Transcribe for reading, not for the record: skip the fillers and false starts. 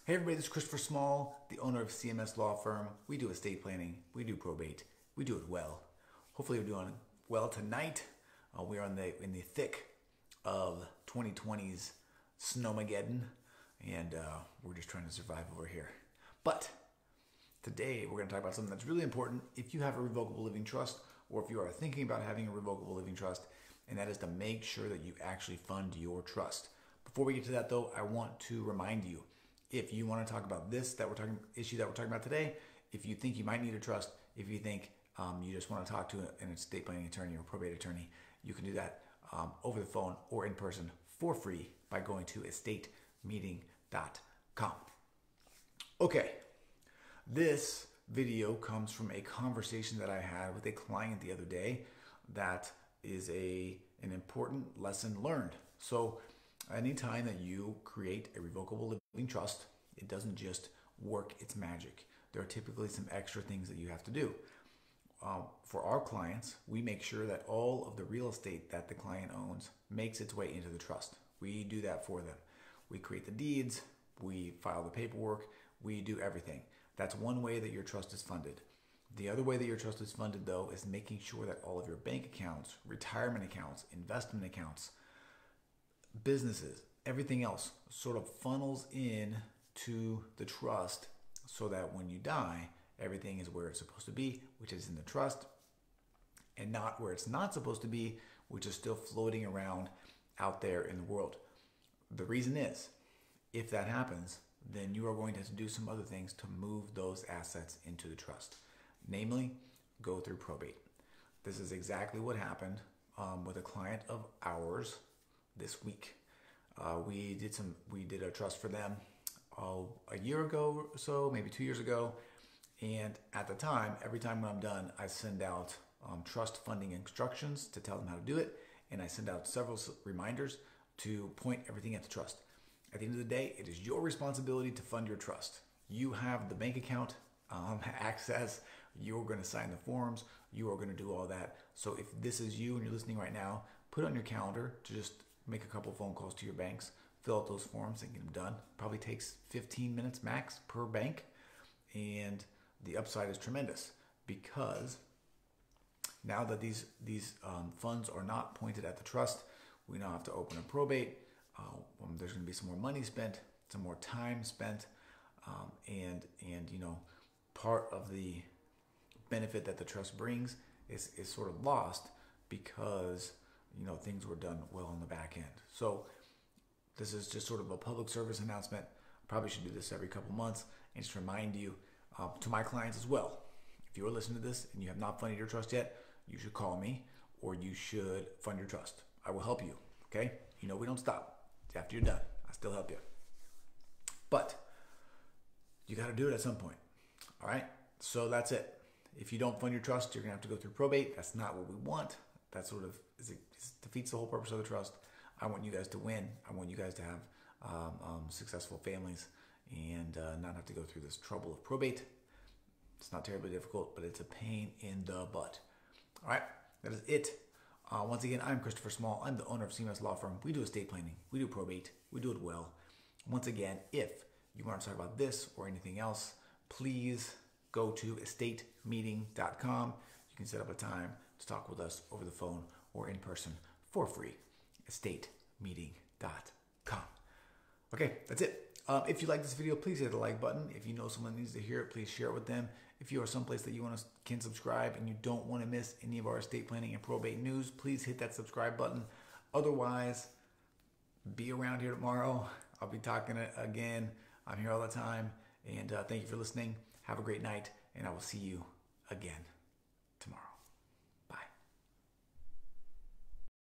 Hey everybody, this is Christopher Small, the owner of CMS Law Firm. We do estate planning, we do probate, we do it well. Hopefully you're doing well tonight. We are in the thick of 2020's Snowmageddon, and we're just trying to survive over here. But today we're going to talk about something that's really important if you have a revocable living trust, or if you are thinking about having a revocable living trust, and that is to make sure that you actually fund your trust. Before we get to that though, I want to remind you, if you want to talk about this issue that we're talking about today, if you think you might need a trust, if you think you just want to talk to an estate planning attorney or probate attorney, you can do that over the phone or in person for free by going to estatemeeting.com. Okay, this video comes from a conversation that I had with a client the other day that is an important lesson learned. So anytime that you create a revocable living trust, it doesn't just work its magic. There are typically some extra things that you have to do. For our clients, we make sure that all of the real estate that the client owns makes its way into the trust. We do that for them. We create the deeds, we file the paperwork, we do everything. That's one way that your trust is funded. The other way that your trust is funded, though, is making sure that all of your bank accounts, retirement accounts, investment accounts, businesses, everything else sort of funnels in to the trust so that when you die, everything is where it's supposed to be, which is in the trust, and not where it's not supposed to be, which is still floating around out there in the world. The reason is, if that happens, then you are going to have to do some other things to move those assets into the trust, namely go through probate. This is exactly what happened with a client of ours this week. We did a trust for them a year ago or so, maybe 2 years ago. And at the time, every time when I'm done, I send out trust funding instructions to tell them how to do it. And I send out several reminders to point everything at the trust. At the end of the day, it is your responsibility to fund your trust. You have the bank account access. You're going to sign the forms. You are going to do all that. So if this is you and you're listening right now, put it on your calendar to just make a couple phone calls to your banks, fill out those forms and get them done. Probably takes 15 minutes max per bank. And the upside is tremendous because now that these funds are not pointed at the trust, we now have to open a probate. There's going to be some more money spent, some more time spent, and you know, part of the benefit that the trust brings is sort of lost because you know things were done well on the back end. So this is just sort of a public service announcement. I probably should do this every couple months and just remind you to my clients as well. If you are listening to this and you have not funded your trust yet, you should call me or you should fund your trust. I will help you. Okay? You know we don't stop. After you're done, I still help you. But you got to do it at some point. All right? So that's it. If you don't fund your trust, you're going to have to go through probate. That's not what we want. That sort of defeats the whole purpose of the trust. I want you guys to win. I want you guys to have successful families and not have to go through this trouble of probate. It's not terribly difficult, but it's a pain in the butt. All right, that is it. Once again, I'm Christopher Small. I'm the owner of CMS Law Firm. We do estate planning. We do probate. We do it well. Once again, if you want to talk about this or anything else, please go to estatemeeting.com. You can set up a time to talk with us over the phone or in person for free. estatemeeting.com. Okay, that's it. If you like this video, please hit the like button. If you know someone needs to hear it, please share it with them. If you are someplace that you can subscribe and you don't want to miss any of our estate planning and probate news, please hit that subscribe button. Otherwise, be around here tomorrow. I'll be talking again. I'm here all the time. And thank you for listening. Have a great night, and I will see you again tomorrow.